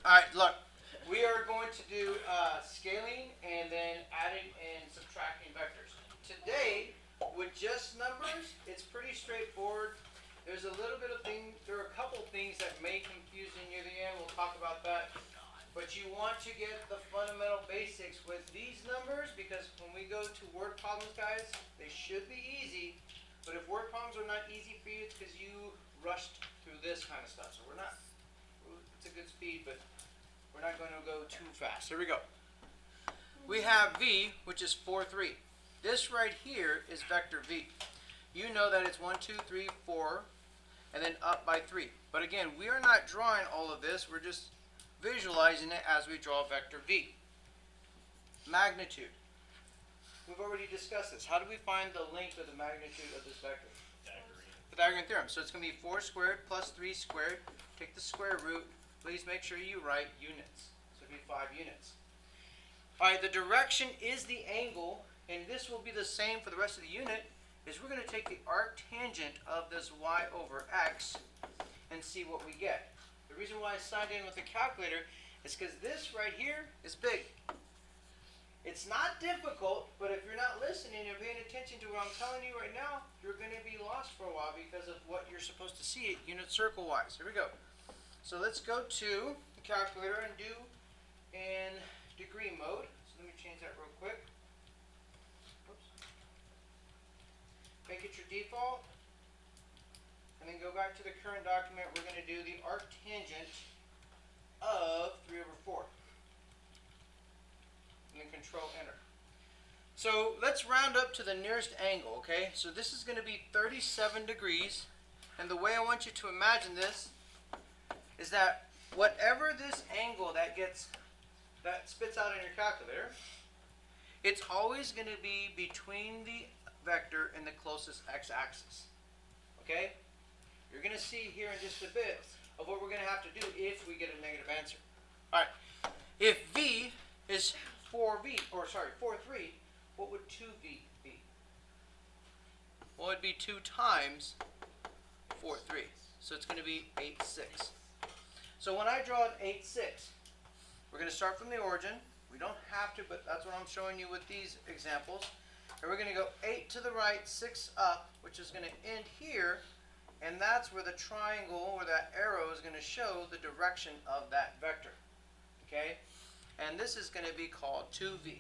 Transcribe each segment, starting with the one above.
Alright, look. We are going to do scaling and then adding and subtracting vectors. Today, with just numbers, it's pretty straightforward. There's a little bit of there are a couple things that may confuse you near the end. We'll talk about that. But you want to get the fundamental basics with these numbers, because when we go to word problems, guys, they should be easy. But if word problems are not easy for you, it's because you rushed through this kind of stuff. So it's a good speed, but we're not going to go too fast. Here we go. We have v, which is 4, 3. This right here is vector v. You know that it's 1, 2, 3, 4, and then up by 3. But again, we are not drawing all of this. We're just visualizing it as we draw vector v. Magnitude. We've already discussed this. How do we find the length of the magnitude of this vector? Pythagorean theorem. So it's going to be 4 squared plus 3 squared. Take the square root. Please make sure you write units. So it'll be 5 units. Alright, the direction is the angle, and this will be the same for the rest of the unit, is we're going to take the arctangent of this y over x and see what we get. The reason why I signed in with the calculator is because this right here is big. It's not difficult, but if you're not listening and paying attention to what I'm telling you right now, you're going to be lost for a while because of what you're supposed to see it unit circle wise. Here we go. So let's go to the calculator and do in degree mode. So let me change that real quick. Oops. Make it your default. And then go back to the current document. We're going to do the arctangent of 3 over 4. And then control enter. So let's round up to the nearest angle, okay? So this is going to be 37 degrees. And the way I want you to imagine this is that whatever this angle that spits out in your calculator, it's always going to be between the vector and the closest x-axis. Okay? You're going to see here in just a bit of what we're going to have to do if we get a negative answer. Alright, if v is 4, 3, what would 2v be? Well, it would be 2 times 4, 3. So it's going to be 8, 6. So when I draw an 8, 6, we're going to start from the origin. We don't have to, but that's what I'm showing you with these examples. And we're going to go 8 to the right, 6 up, which is going to end here. And that's where the triangle or that arrow is going to show the direction of that vector. Okay? And this is going to be called 2v.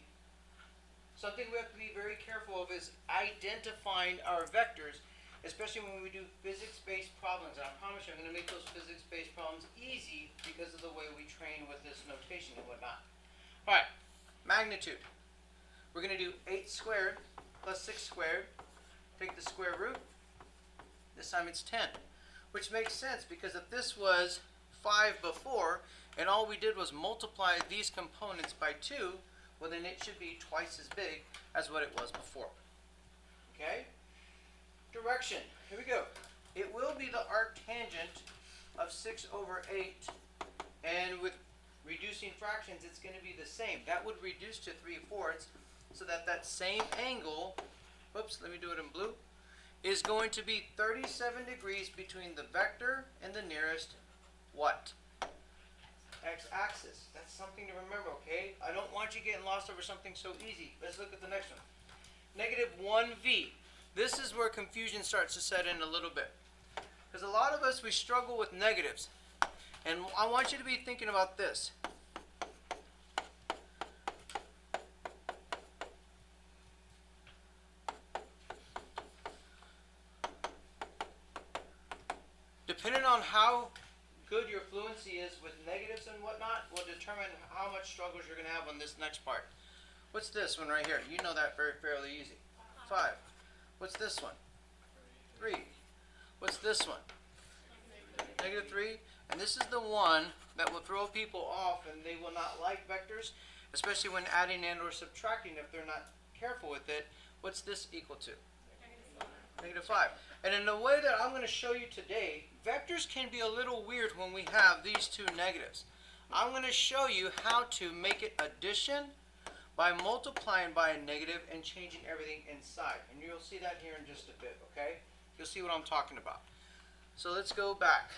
Something we have to be very careful of is identifying our vectors, especially when we do physics-based problems. And I promise you I'm going to make those physics-based problems easy because of the way we train with this notation and whatnot. Alright, magnitude. We're going to do 8 squared plus 6 squared. Take the square root. This time it's 10. Which makes sense because if this was 5 before and all we did was multiply these components by 2, well then it should be twice as big as what it was before. Okay? Direction. Here we go. It will be the arctangent of 6 over 8. And with reducing fractions, it's going to be the same. That would reduce to 3/4 so that that same angle, whoops, let me do it in blue, is going to be 37 degrees between the vector and the nearest what? X-axis. That's something to remember, okay? I don't want you getting lost over something so easy. Let's look at the next one. Negative 1v. This is where confusion starts to set in a little bit. Because a lot of us, we struggle with negatives. And I want you to be thinking about this. Depending on how good your fluency is with negatives and whatnot will determine how much struggles you're going to have on this next part. What's this one right here? You know that fairly easy. 5. What's this one? 3. What's this one? Negative 3. And this is the one that will throw people off and they will not like vectors, especially when adding and or subtracting if they're not careful with it. What's this equal to? Negative 5. And in the way that I'm going to show you today, vectors can be a little weird when we have these two negatives. I'm going to show you how to make it addition by multiplying by a negative and changing everything inside. And you'll see that here in just a bit, okay? You'll see what I'm talking about. So let's go back.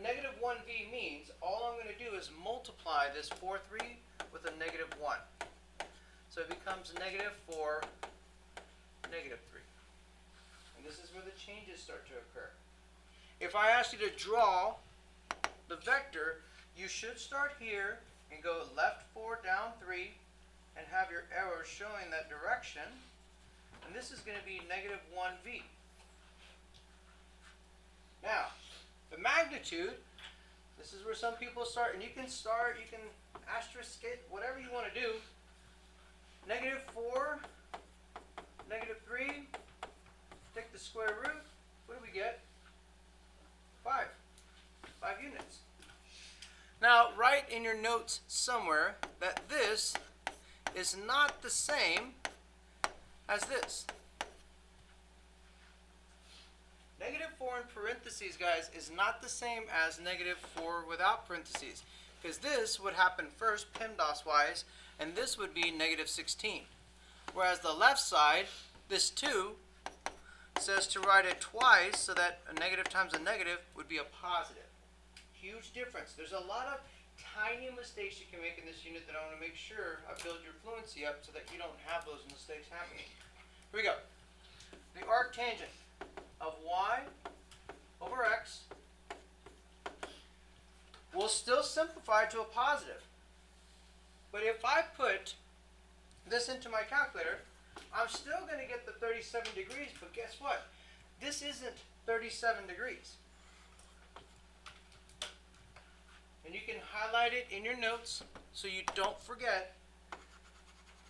Negative 1v means all multiply this 4, 3 with a negative 1. So it becomes negative 4, negative 3. And this is where the changes start to occur. If I ask you to draw the vector, you should start here and go left 4, down 3, and have your arrow showing that direction. And this is going to be negative 1v. Now, the magnitude, this is where some people start, and you can asterisk it, whatever you want to do. Negative 4, negative 3, take the square root, what do we get? 5 units. Now, write in your notes somewhere that this is not the same as this. Negative 4 in parentheses, guys, is not the same as negative 4 without parentheses, because this would happen first PEMDAS-wise, and this would be negative 16. Whereas the left side, this 2, says to write it twice, so that a negative times a negative would be a positive. Huge difference. There's a lot of tiny mistakes you can make in this unit that I want to make sure I build your fluency up so that you don't have those mistakes happening. Here we go. The arctangent of y over x will still simplify to a positive. But if I put this into my calculator, I'm still going to get the 37 degrees, but guess what? This isn't 37 degrees. And you can highlight it in your notes so you don't forget.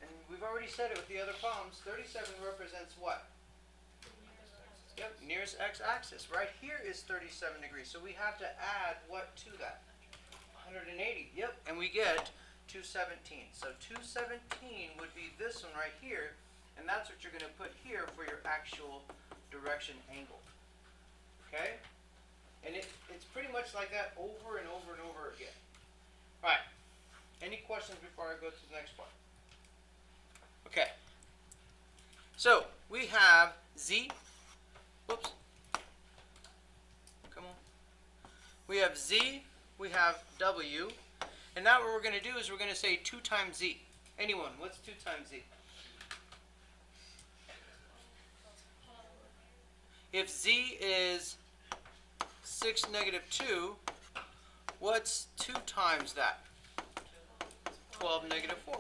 And we've already said it with the other problems. 37 represents what? Yep, nearest x-axis. Right here is 37 degrees. So we have to add what to that? 180. Yep, and we get 217. So 217 would be this one right here. And that's what you're going to put here for your actual direction angle. Okay? And it's pretty much like that over and over and over again. All right. Any questions before I go to the next part? Okay. So we have z. Whoops. Come on. We have z. We have w. And now what we're going to do is we're going to say 2 times z. Anyone? What's 2 times z? If z is 6, negative 2, what's 2 times that? 12, negative 4.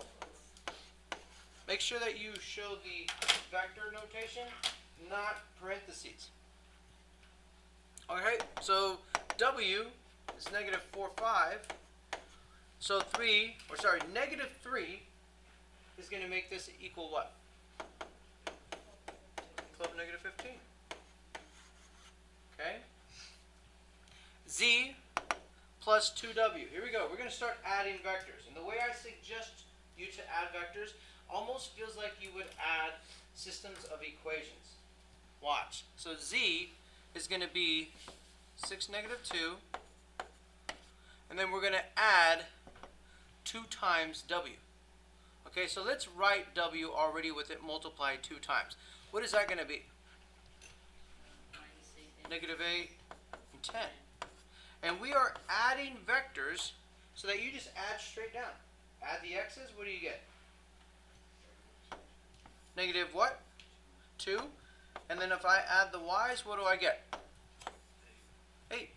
Make sure that you show the vector notation, not parentheses. Alright, so w is negative 4, 5. So negative 3 is going to make this equal what? 12, negative 15. Okay? Z plus 2w. Here we go. We're going to start adding vectors. And the way I suggest you to add vectors almost feels like you would add systems of equations. Watch. So z is going to be 6, negative 2. And then we're going to add 2 times w. Okay, so let's write w already with it multiplied 2 times. What is that going to be? Negative 8 and 10. And we are adding vectors so that you just add straight down. Add the x's, what do you get? Negative what? 2. And then if I add the y's, what do I get? 8.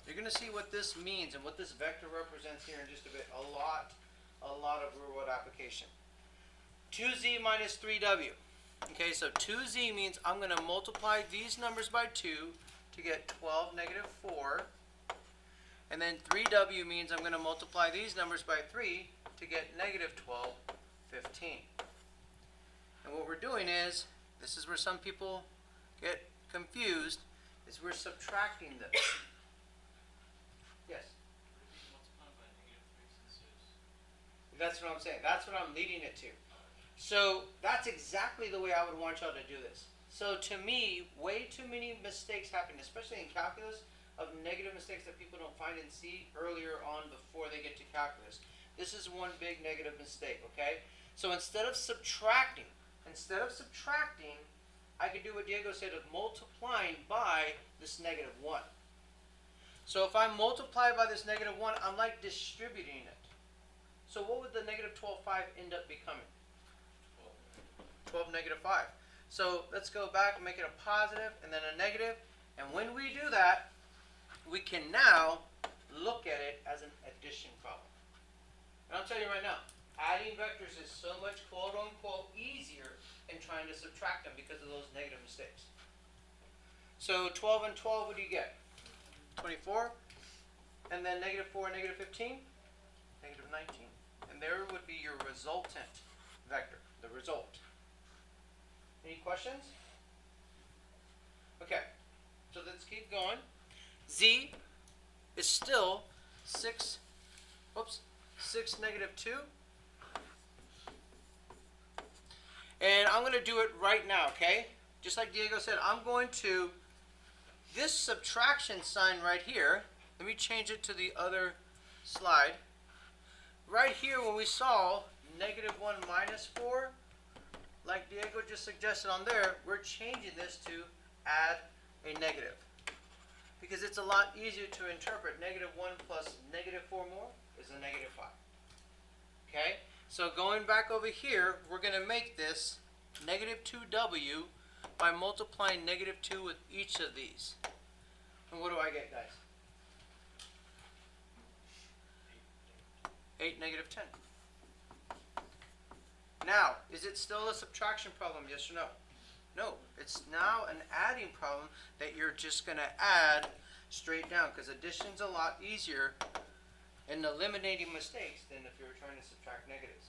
You're going to see what this means and what this vector represents here in just a bit. A lot of real-world application. 2z minus 3w. Okay, so 2z means I'm going to multiply these numbers by 2 to get 12, negative 4. And then 3w means I'm going to multiply these numbers by 3 to get negative 12, 15. And what we're doing is, this is where some people get confused, is we're subtracting this. Yes? That's what I'm saying. That's what I'm leading it to. So that's exactly the way I would want y'all to do this. So to me, way too many mistakes happen, especially in calculus, of negative mistakes that people don't find and see earlier on before they get to calculus. This is one big negative mistake, okay? So instead of subtracting, I could do what Diego said of multiplying by this negative 1. So if I multiply by this negative 1, I'm like distributing it. So what would the negative 12, 5 end up becoming? 12, negative 5. So let's go back and make it a positive and then a negative. And when we do that, we can now look at it as an addition problem. And I'll tell you right now, adding vectors is so much quote-unquote easier than trying to subtract them because of those negative mistakes. So 12 and 12, what do you get? 24. And then negative 4 and negative 15? Negative 19. And there would be your resultant vector, the result. Any questions? Okay, so let's keep going. Z is still 6, negative 2. And I'm going to do it right now, okay? Just like Diego said, I'm going to, this subtraction sign right here, let me change it to the other slide. Right here when we saw negative 1 minus 4, like Diego just suggested on there, we're changing this to add a negative. Because it's a lot easier to interpret. Negative 1 plus negative 4 more is a negative 5. Okay? So going back over here, we're going to make this negative 2w by multiplying negative 2 with each of these. And what do I get, guys? 8, negative 10. Now, is it still a subtraction problem, yes or no? No, it's now an adding problem that you're just going to add straight down because addition's a lot easier in eliminating mistakes than if you were trying to subtract negatives.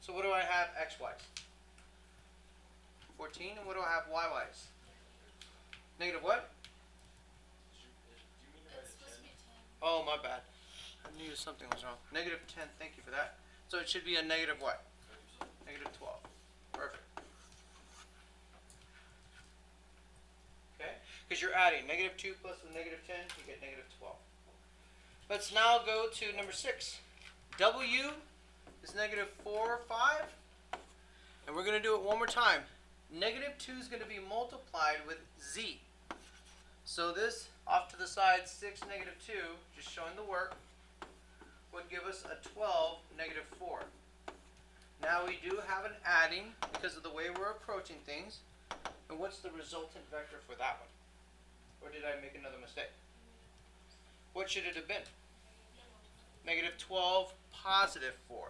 So what do I have x-wise? 14, and what do I have y-wise? Negative what? Oh, my bad. I knew something was wrong. Negative 10, thank you for that. So it should be a negative what? Negative 12. Perfect. Okay? Because you're adding negative 2 plus the negative 10, you get negative 12. Let's now go to number 6. W is negative 4, 5. And we're going to do it one more time. Negative 2 is going to be multiplied with z. So this, off to the side, 6, negative 2, just showing the work, would give us a 12, negative 4. Now we do have an adding because of the way we're approaching things. And what's the resultant vector for that one? Or did I make another mistake? What should it have been? Negative 12, positive 4.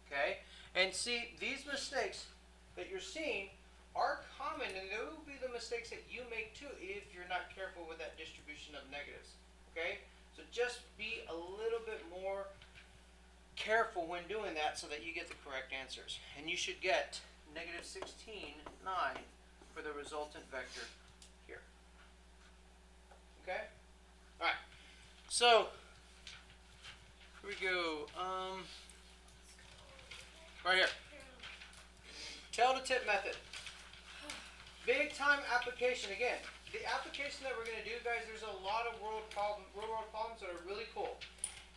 Okay? And see, these mistakes that you're seeing are common, and they will be the mistakes that you make too if you're not careful with that distribution of negatives. Okay? So just be a little bit more careful when doing that so that you get the correct answers. And you should get negative 16, 9 for the resultant vector here. Okay? Alright. So, here we go. Right here. Tail to tip method. Big time application again. The application that we're going to do, guys, there's a lot of real world problems that are really cool.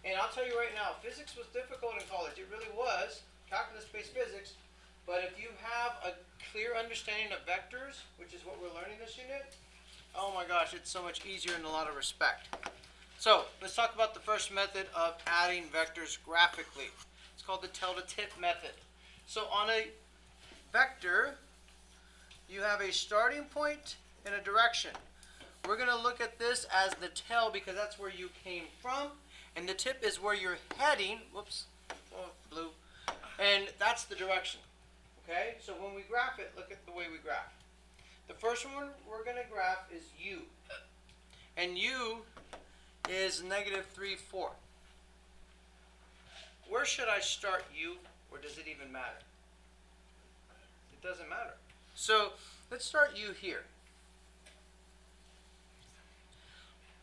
And I'll tell you right now, physics was difficult in college. It really was, calculus-based physics. But if you have a clear understanding of vectors, which is what we're learning this unit, oh my gosh, it's so much easier in a lot of respect. So, let's talk about the first method of adding vectors graphically. It's called the tail to tip method. So on a vector, you have a starting point and a direction. We're going to look at this as the tail because that's where you came from. And the tip is where you're heading. Whoops. Oh, blue. And that's the direction. Okay? So when we graph it, look at the way we graph. The first one we're going to graph is u. And u is negative 3, 4. Where should I start u, or does it even matter? It doesn't matter. So let's start u here.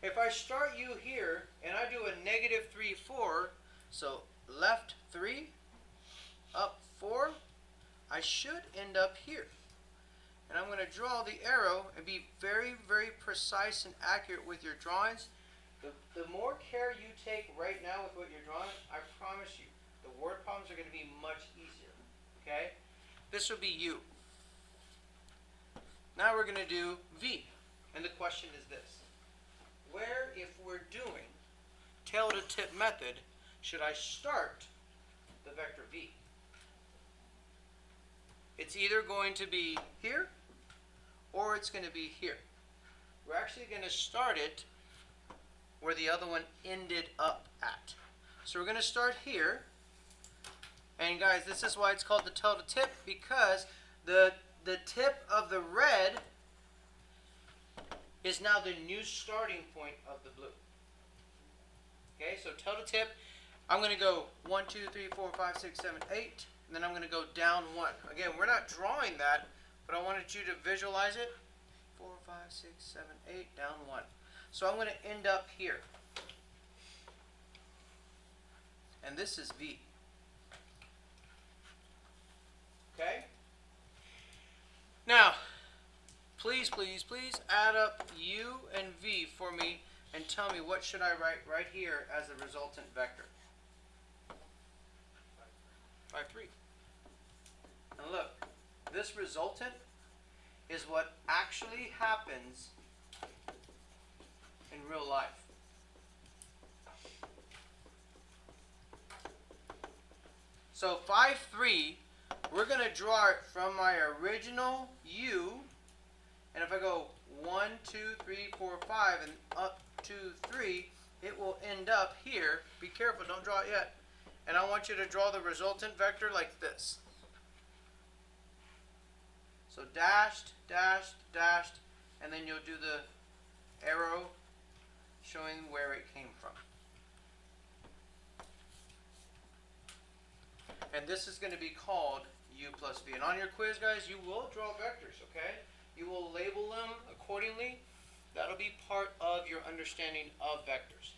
If I start u here and I do a negative 3, 4, so left 3, up 4, I should end up here. And I'm going to draw the arrow and be very, very precise and accurate with your drawings. The more care you take right now with what you're drawing, I promise you, the word problems are going to be much easier. Okay? This will be u. Now we're going to do v. And the question is this. where, if we're doing tail to tip method, should I start the vector v? It's either going to be here or it's going to be here. We're actually going to start it where the other one ended up at. So we're going to start here. And guys, this is why it's called the tail to tip, because the tip of the red is now the new starting point of the blue. Okay, so tail to tip, I'm going to go 1, 2, 3, 4, 5, 6, 7, 8, and then I'm going to go down 1. Again, we're not drawing that, but I wanted you to visualize it. 4, 5, 6, 7, 8, down 1. So I'm going to end up here. And this is V. Okay? Now, please, please, please add up U and V for me and tell me what should I write right here as the resultant vector. 5, 3. And look, this resultant is what actually happens in real life. So 5, 3, we're going to draw it from my original U, and if I go 1, 2, 3, 4, 5, and up 2, 3, it will end up here. Be careful, don't draw it yet. And I want you to draw the resultant vector like this. So dashed, dashed, dashed, and then you'll do the arrow showing where it came from. And this is going to be called U plus V. And on your quiz, guys, you will draw vectors, okay? You will label them accordingly. That'll be part of your understanding of vectors.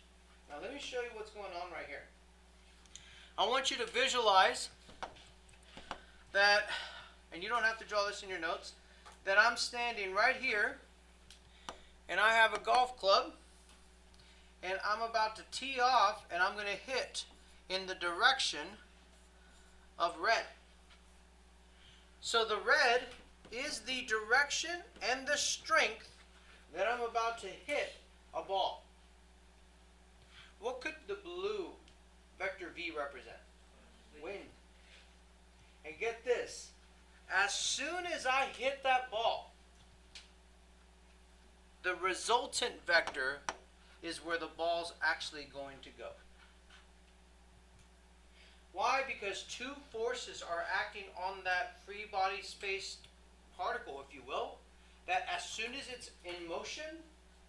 Now let me show you what's going on right here. I want you to visualize that, and you don't have to draw this in your notes, that I'm standing right here, and I have a golf club, and I'm about to tee off, and I'm going to hit in the direction of red. So the red is the direction and the strength that I'm about to hit a ball. What could the blue vector V represent? Wind. And get this, as soon as I hit that ball, the resultant vector is where the ball's actually going to go. Why? Because two forces are acting on that free body space particle, if you will, that as soon as it's in motion,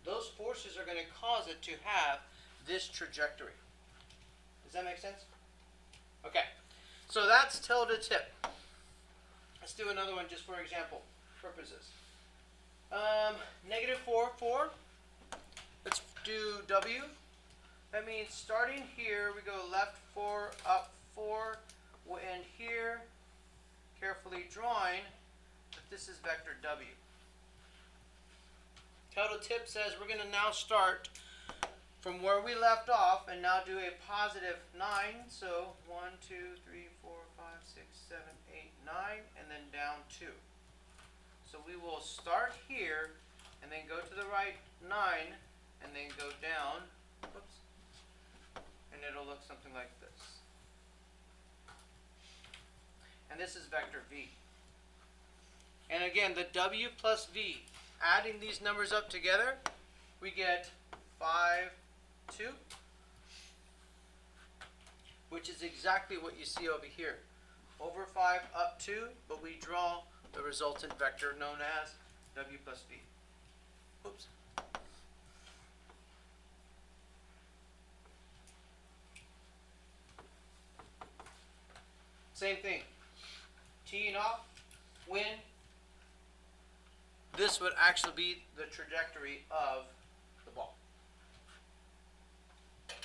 those forces are going to cause it to have this trajectory. Does that make sense? Okay, so that's tail to tip. Let's do another one just for example purposes. Negative 4, 4. Let's do W. That means starting here, we go left 4, up 4. We'll end here, carefully drawing that this is vector W. Tail to tip says we're going to now start from where we left off and now do a positive 9. So 1, 2, 3, 4, 5, 6, 7, 8, 9, and then down 2. So we will start here and then go to the right 9 and then go down, whoops, and it'll look something like this. And this is vector V. And again, the W plus V, adding these numbers up together, we get 5, 2, which is exactly what you see over here. Over 5, up 2, but we draw the resultant vector known as W plus V. Oops. Same thing. Teeing off, wind. This would actually be the trajectory of the ball.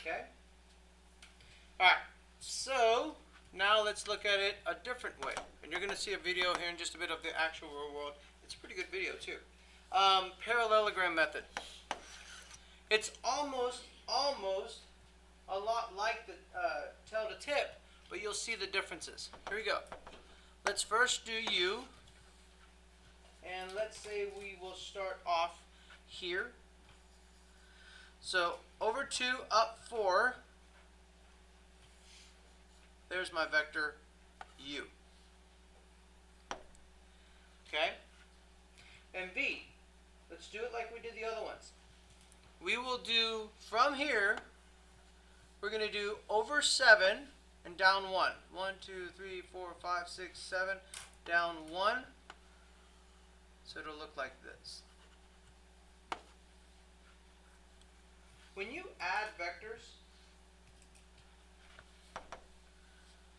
Okay? Alright, so now let's look at it a different way. And you're going to see a video here in just a bit of the actual real world. It's a pretty good video too. Parallelogram method. It's almost a lot like the tail to tip, but you'll see the differences. Here we go. Let's first do U. And let's say we will start off here. So over 2, up 4. There's my vector u. Okay? And v, let's do it like we did the other ones. We will do from here, we're going to do over 7 and down 1. 1, 2, 3, 4, 5, 6, 7, down 1. So it'll look like this. When you add vectors,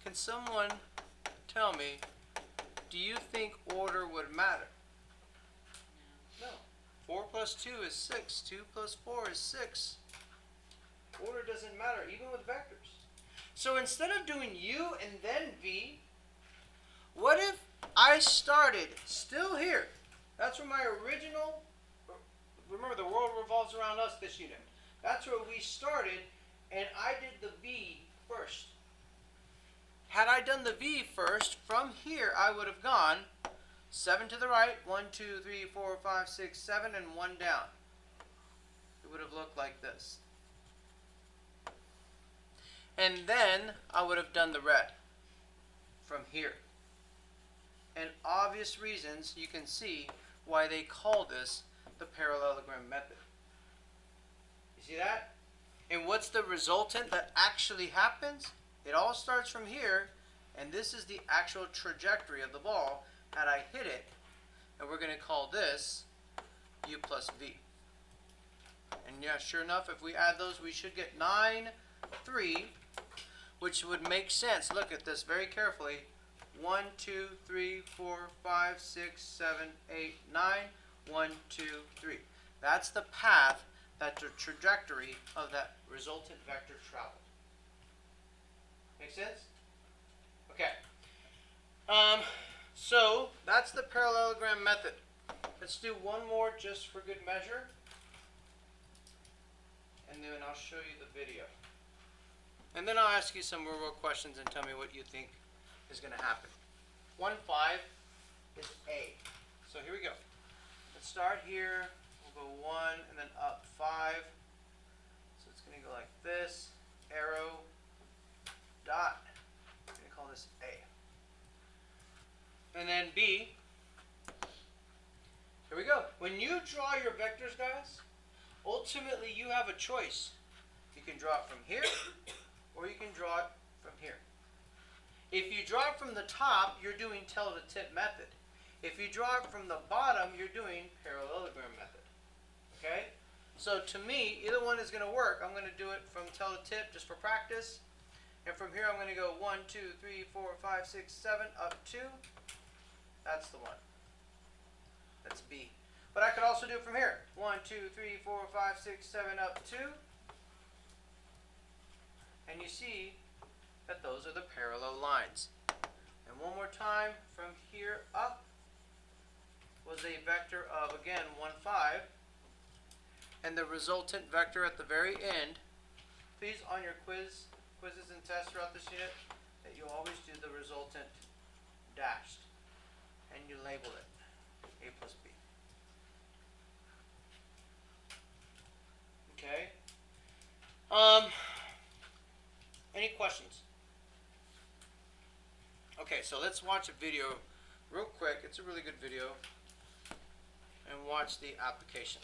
can someone tell me, do you think order would matter? No. 4 plus 2 is 6. 2 plus 4 is 6. Order doesn't matter, even with vectors. So instead of doing u and then v, what if I started still here? That's where my original, remember the world revolves around us, this unit. That's where we started, and I did the v first. Had I done the v first, from here I would have gone 7 to the right, 1, 2, 3, 4, 5, 6, 7, and 1 down. It would have looked like this. And then I would have done the red from here. And obvious reasons, you can see why they call this the parallelogram method. You see that? And what's the resultant that actually happens? It all starts from here, and this is the actual trajectory of the ball had I hit it, and we're going to call this u plus v. And yeah, sure enough, if we add those, we should get 9, 3, which would make sense. Look at this very carefully. 1, 2, 3, 4, 5, 6, 7, 8, 9, 1, 2, 3. That's the path, that the trajectory of that resultant vector traveled. Make sense? Okay. So that's the parallelogram method. Let's do one more just for good measure, and then I'll show you the video. And then I'll ask you some more questions and tell me what you think is going to happen. 1, 5 is A. So here we go. Let's start here. We'll go 1 and then up 5. So it's going to go like this. Arrow, dot. I'm going to call this A. And then B. Here we go. When you draw your vectors, guys, ultimately you have a choice. You can draw it from here, or you can draw it from here. If you draw it from the top, you're doing tail to tip method. If you draw it from the bottom, you're doing parallelogram method. Okay? So to me, either one is going to work. I'm going to do it from tail to tip just for practice. And from here, I'm going to go 1, 2, 3, 4, 5, 6, 7, up 2. That's the one. That's B. But I could also do it from here. 1, 2, 3, 4, 5, 6, 7, up 2. And you see that those are the parallel lines. And one more time, from here up was a vector of, again, 1, 5. And the resultant vector at the very end, please on your quizzes and tests throughout this unit, that you always do the resultant dashed. And you label it A plus B. Okay? Any questions? Okay, so let's watch a video real quick. It's a really good video. And watch the application.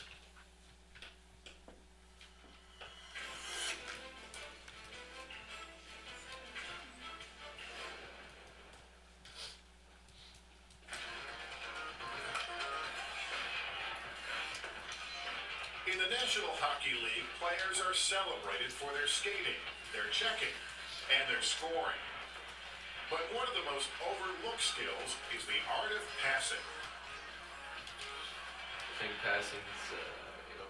In the National Hockey League, players are celebrated for their skating, their checking, and their scoring. But one of the most overlooked skills is the art of passing. I think passing is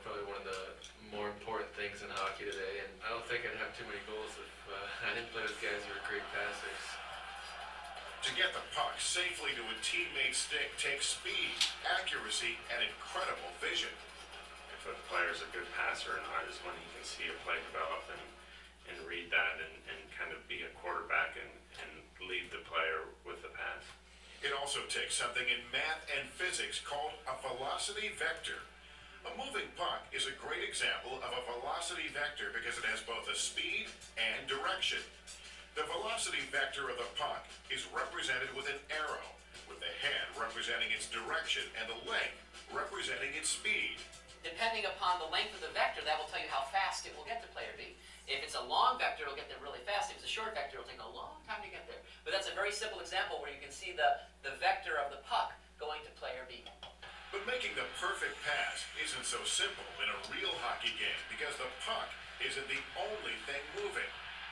probably one of the more important things in hockey today, and I don't think I'd have too many goals if I didn't play with guys who are great passers. To get the puck safely to a teammate's stick takes speed, accuracy, and incredible vision. If a player's a good passer or not is when you can see a play develop and read that and kind of be a quarterback and lead the player with the pass. It also takes something in math and physics called a velocity vector. A moving puck is a great example of a velocity vector because it has both a speed and direction. The velocity vector of the puck is represented with an arrow, with the head representing its direction and the leg representing its speed. Depending upon the length of the vector, that will tell you how fast it will get to player B. If it's a long vector, it'll get there really fast. If it's a short vector, it'll take a long time to get there. But that's a very simple example where you can see the vector of the puck going to player B. But making the perfect pass isn't so simple in a real hockey game because the puck isn't the only thing moving.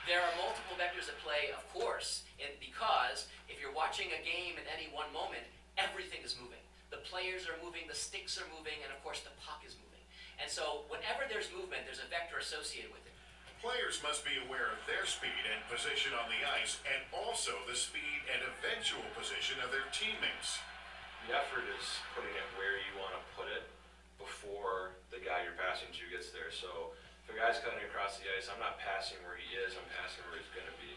There are multiple vectors at play, of course, because if you're watching a game at any one moment, everything is moving. The players are moving, the sticks are moving, and of course the puck is moving. And so whenever there's movement, there's a vector associated with it. Players must be aware of their speed and position on the ice and also the speed and eventual position of their teammates. The effort is putting it where you want to put it before the guy you're passing to gets there. So if a guy's cutting across the ice, I'm not passing where he is, I'm passing where he's going to be.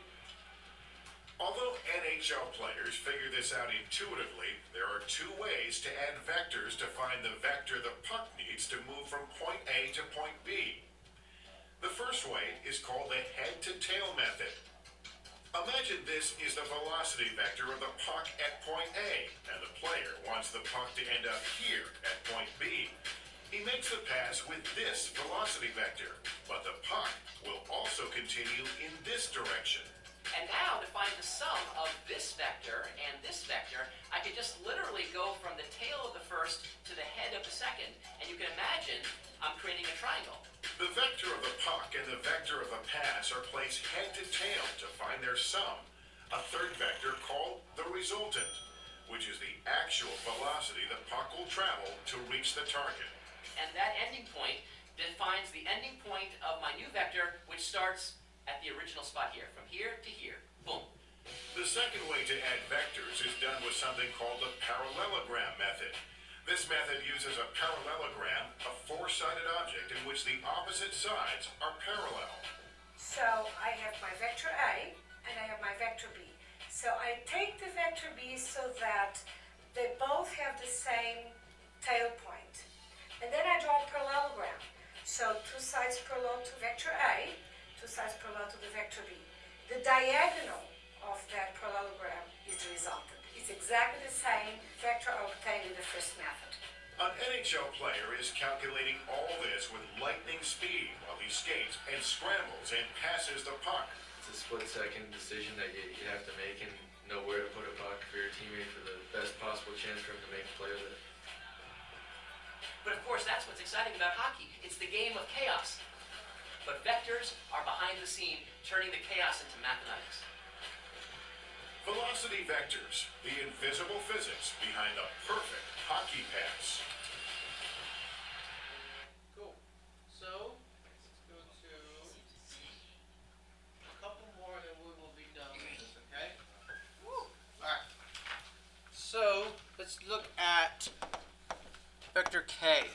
Although NHL players figure this out intuitively, there are two ways to add vectors to find the vector the puck needs to move from point A to point B. The first way is called the head-to-tail method. Imagine this is the velocity vector of the puck at point A, and the player wants the puck to end up here at point B. He makes the pass with this velocity vector, but the puck will also continue in this direction. And now, to find the sum of this vector and this vector, I could just literally go from the tail of the first to the head of the second, and you can imagine I'm creating a triangle. The vector of the puck and the vector of the pass are placed head to tail to find their sum. A third vector called the resultant, which is the actual velocity the puck will travel to reach the target. And that ending point defines the ending point of my new vector, which starts at the original spot here, from here to here. Boom. The second way to add vectors is done with something called the parallelogram method. This method uses a parallelogram, a four-sided object in which the opposite sides are parallel. So I have my vector A and I have my vector B. So I take the vector B so that they both have the same tail point. And then I draw a parallelogram. So two sides parallel to vector A, two sides parallel to the vector B. The diagonal of that parallelogram is the resultant. It's exactly the same vector I obtained in the first method. An NHL player is calculating all this with lightning speed while he skates and scrambles and passes the puck. It's a split-second decision that you have to make and know where to put a puck for your teammate for the best possible chance for him to make a play with it. But of course, that's what's exciting about hockey. It's the game of chaos. But vectors are behind the scene, turning the chaos into mathematics. Velocity vectors, the invisible physics behind the perfect hockey pass. Cool. So, let's go to a couple more and then we will be done with this, okay? Alright. So, let's look at vector K.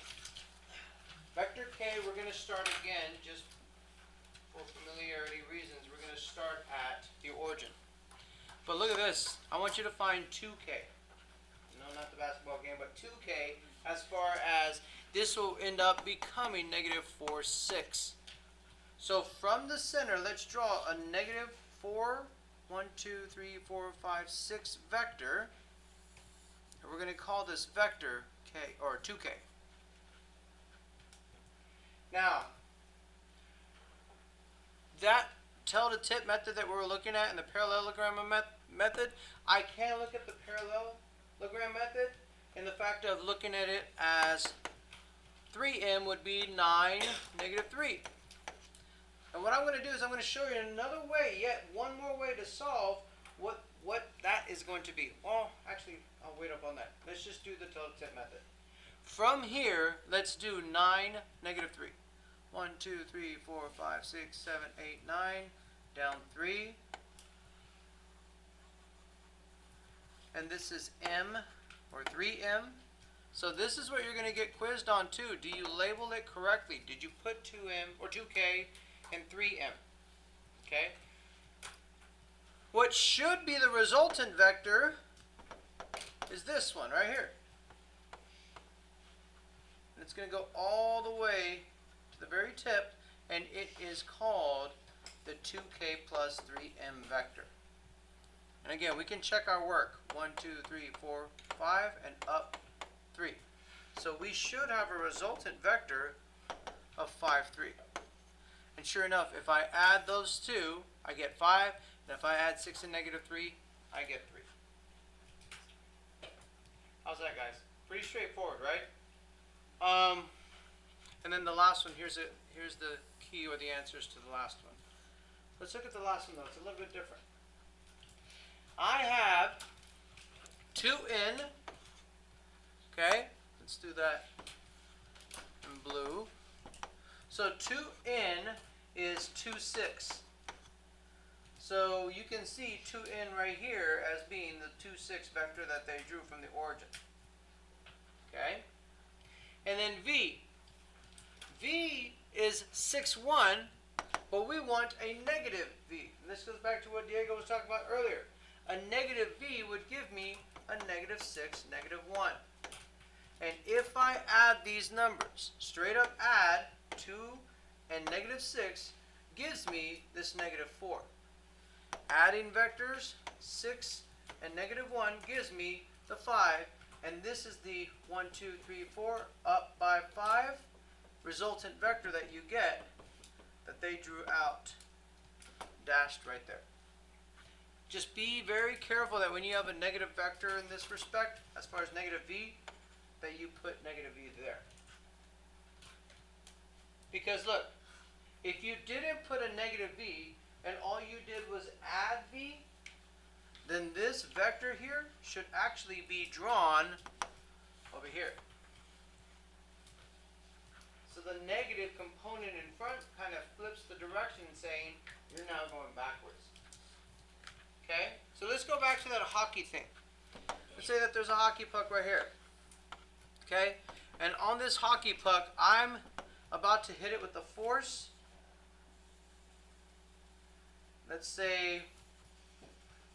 Vector K, we're going to start again, just for familiarity reasons, we're going to start at the origin. But look at this. I want you to find 2K. No, not the basketball game, but 2K as far as this will end up becoming negative 4, 6. So from the center, let's draw a negative 4, 1, 2, 3, 4, 5, 6 vector. And we're going to call this vector K, or 2K. Now, that tail-to-tip method that we were looking at in the parallelogram method, I can look at the parallelogram method in the fact of looking at it as 3m would be 9, negative 3. And what I'm going to do is I'm going to show you another way, yet one more way to solve what that is going to be. Well, actually, I'll wait up on that. Let's just do the tail-to-tip method. From here, let's do 9, negative 3. 1, 2, 3, 4, 5, 6, 7, 8, 9, down 3. And this is m, or 3m. So this is what you're going to get quizzed on too. Do you label it correctly? Did you put 2m, or 2k, and 3m? Okay. What should be the resultant vector is this one right here. and it's going to go all the way to the very tip, and it is called the 2k plus 3m vector. And again, we can check our work. 1, 2, 3, 4, 5, and up 3. So we should have a resultant vector of 5, 3. And sure enough, if I add those two, I get 5. And if I add 6 and negative 3, I get 3. How's that, guys? Pretty straightforward, right? And then the last one, here's the key or the answers to the last one. Let's look at the last one, though. It's a little bit different. I have 2n. Okay, let's do that in blue. So 2n is 2, 6. So you can see 2n right here as being the 2, 6 vector that they drew from the origin. Okay? And then v. V is 6, 1, but we want a negative v. And this goes back to what Diego was talking about earlier. A negative v would give me a negative 6, negative 1. And if I add these numbers, straight up add 2 and negative 6 gives me this negative 4. Adding vectors, 6 and negative 1 gives me the 5. And this is the 1, 2, 3, 4 up by 5 resultant vector that you get that they drew out, dashed right there. Just be very careful that when you have a negative vector in this respect, as far as negative v, that you put negative v there. Because look, if you didn't put a negative v and all you did was add v, then this vector here should actually be drawn over here. So the negative component in front kind of flips the direction, saying you're now going backwards. Okay? So let's go back to that hockey thing. Let's say that there's a hockey puck right here. Okay? And on this hockey puck, I'm about to hit it with the force. Let's say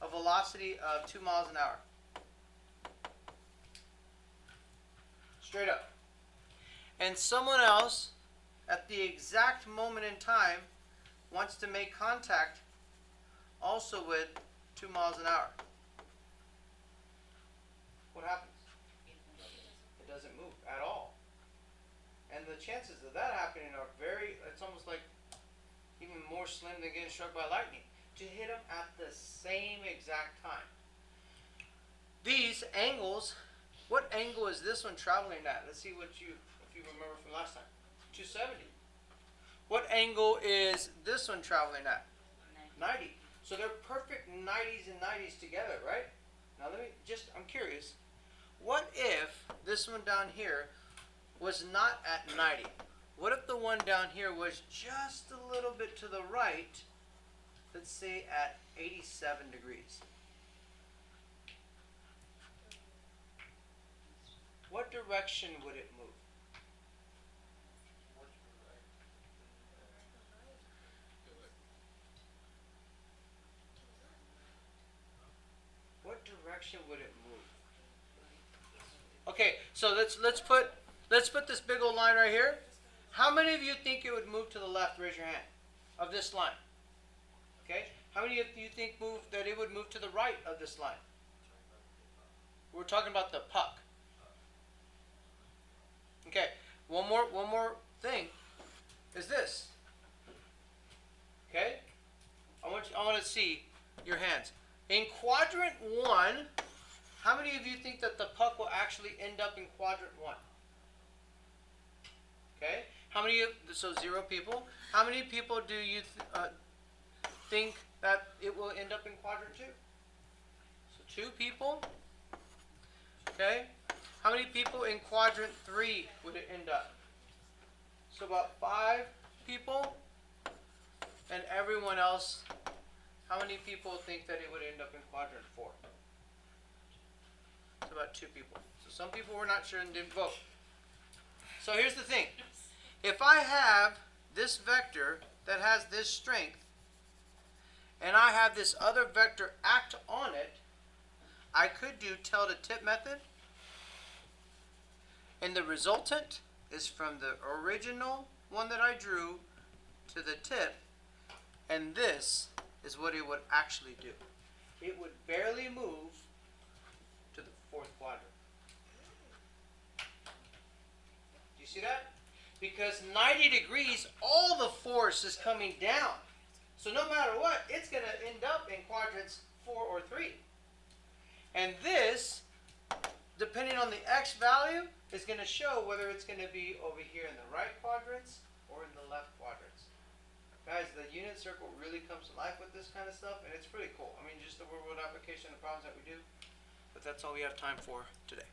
a velocity of 2 miles an hour. Straight up. And someone else, at the exact moment in time, wants to make contact also with 2 miles an hour. What happens? It doesn't move at all. And the chances of that happening are it's almost like even more slim than getting struck by lightning. To hit them at the same exact time. These angles, what angle is this one traveling at? Let's see if you remember from last time. 270. What angle is this one traveling at? 90. So they're perfect 90s and 90s together, right? Now I'm curious. What if this one down here was not at 90? What if the one down here was just a little bit to the right, let's say at 87 degrees? What direction would it move? What direction would it move? Okay, so let's put this big old line right here. How many of you think it would move to the left? Raise your hand. Of this line. Okay? How many of you think that it would move to the right of this line? We're talking about the puck. Okay. One more thing is this. Okay? I want to see your hands. In quadrant 1, how many of you think that the puck will actually end up in quadrant 1? Okay? How many so 0 people. How many people do you think that it will end up in quadrant 2? So 2 people. Okay? How many people in quadrant 3 would it end up? So about 5 people. And everyone else, how many people think that it would end up in quadrant 4? It's about 2 people. So some people were not sure and didn't vote. So here's the thing. If I have this vector that has this strength, and I have this other vector act on it, I could do tail to tip method, and the resultant is from the original one that I drew to the tip, and this is what it would actually do. It would barely move to the fourth quadrant. Do you see that? Because 90 degrees, all the force is coming down. So no matter what, it's going to end up in quadrants 4 or 3. And this, depending on the x value, is going to show whether it's going to be over here in the right quadrants or in the left quadrants. Guys, the unit circle really comes to life with this kind of stuff, and it's pretty cool. I mean, just the real world application of problems that we do. But that's all we have time for today.